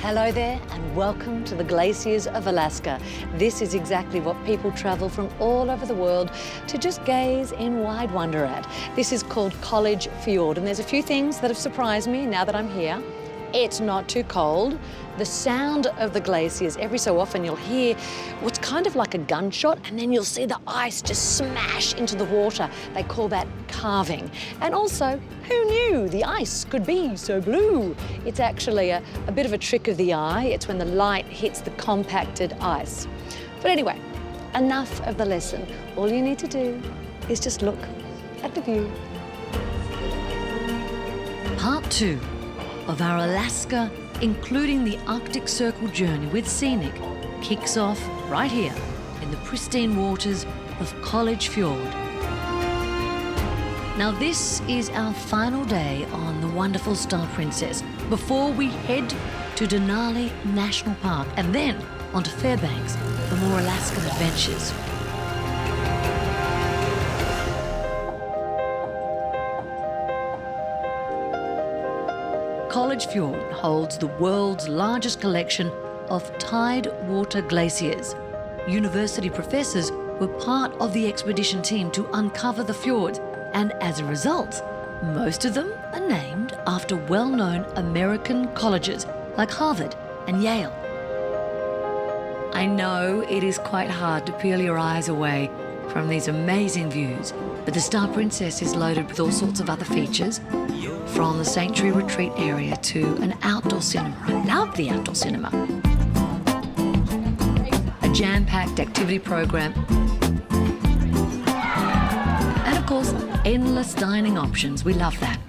Hello there and welcome to the glaciers of Alaska. This is exactly what people travel from all over the world to just gaze in wide wonder at. This is called College Fjord, and there's a few things that have surprised me now that I'm here. It's not too cold. The sound of the glaciers, every so often you'll hear what's kind of like a gunshot, and then you'll see the ice just smash into the water. They call that calving. And also, who knew the ice could be so blue? It's actually a bit of a trick of the eye. It's when the light hits the compacted ice. But anyway, enough of the lesson. All you need to do is just look at the view. Part 2 of our Alaska, including the Arctic Circle journey with Scenic, kicks off right here in the pristine waters of College Fjord. Now this is our final day on the wonderful Star Princess before we head to Denali National Park and then onto Fairbanks for more Alaskan adventures. College Fjord holds the world's largest collection of tide water glaciers. University professors were part of the expedition team to uncover the fjords, and as a result, most of them are named after well-known American colleges like Harvard and Yale. I know it is quite hard to peel your eyes away from these amazing views, but the Star Princess is loaded with all sorts of other features, from the sanctuary retreat area to an outdoor cinema. I love the outdoor cinema. A jam-packed activity program. And of course, endless dining options. We love that.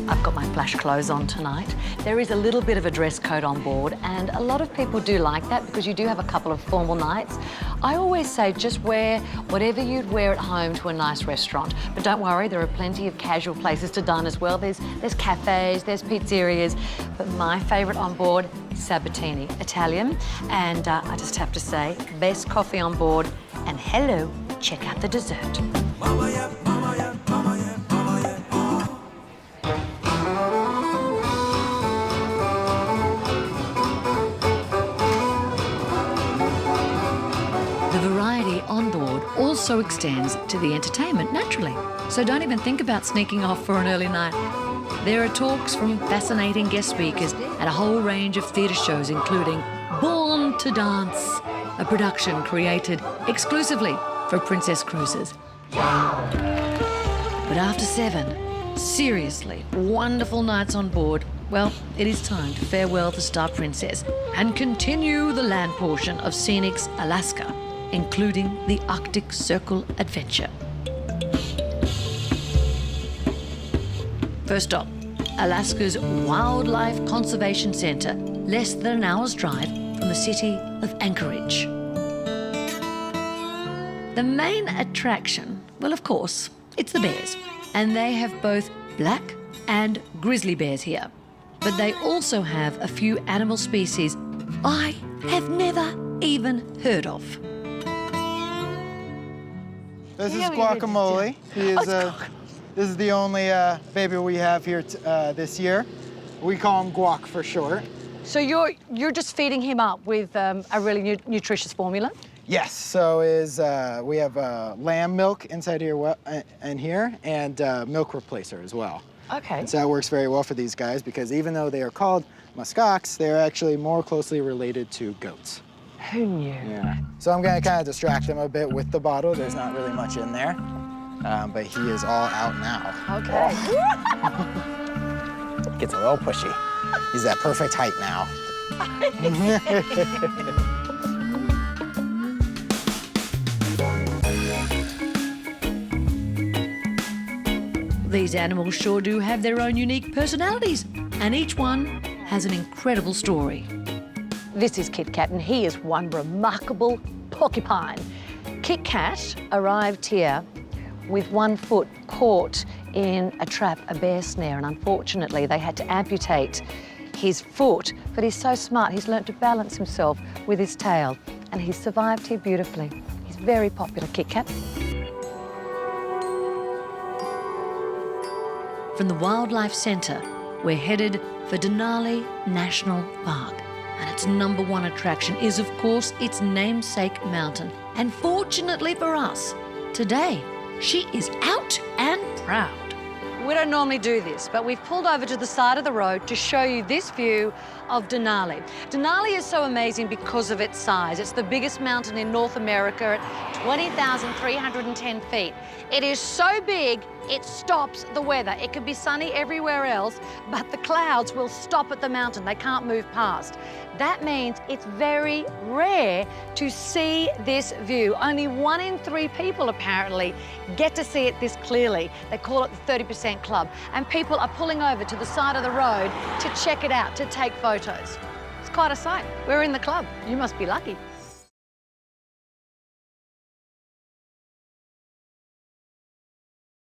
I've got my flash clothes on tonight. There is a little bit of a dress code on board, and a lot of people do like that because you do have a couple of formal nights. I always say just wear whatever you'd wear at home to a nice restaurant. But don't worry, there are plenty of casual places to dine as well. There's cafes, there's pizzerias. But my favourite on board, Sabatini, Italian. And I just have to say, best coffee on board. And hello, check out the dessert. On board also extends to the entertainment, naturally. So don't even think about sneaking off for an early night. There are talks from fascinating guest speakers at a whole range of theatre shows, including Born to Dance, a production created exclusively for Princess Cruises. But after 7 seriously wonderful nights on board, well, it is time to farewell the Star Princess and continue the land portion of Scenic's Alaska, including the Arctic Circle adventure. First stop, Alaska's Wildlife Conservation Center, less than an hour's drive from the city of Anchorage. The main attraction, well, of course, it's the bears, and they have both black and grizzly bears here. But they also have a few animal species I have never even heard of. This is Guacamole. This is the only baby we have here this year. We call him Guac for short. So you're just feeding him up with a really nutritious formula? Yes. So we have lamb milk inside here and milk replacer as well. Okay. And so that works very well for these guys because even though they are called muskox, they're actually more closely related to goats. Who knew? Yeah. So I'm gonna kind of distract him a bit with the bottle. There's not really much in there, but he is all out now. Okay. Gets a little pushy. He's that perfect height now. These animals sure do have their own unique personalities, and each one has an incredible story. This is Kit Kat, and he is one remarkable porcupine. Kit Kat arrived here with one foot caught in a trap, a bear snare, and unfortunately they had to amputate his foot, but he's so smart, he's learnt to balance himself with his tail, and he's survived here beautifully. He's very popular, Kit Kat. From the Wildlife Centre, we're headed for Denali National Park. And its #1 attraction is, of course, its namesake mountain. And fortunately for us, today, she is out and proud. We don't normally do this, but we've pulled over to the side of the road to show you this view of Denali. Denali is so amazing because of its size. It's the biggest mountain in North America at 20,310 feet. It is so big, it stops the weather. It could be sunny everywhere else, but the clouds will stop at the mountain. They can't move past. That means it's very rare to see this view. Only 1 in 3 people, apparently, get to see it this clearly. They call it the 30% Club. And people are pulling over to the side of the road to check it out, to take photos. It's quite a sight. We're in the club. You must be lucky.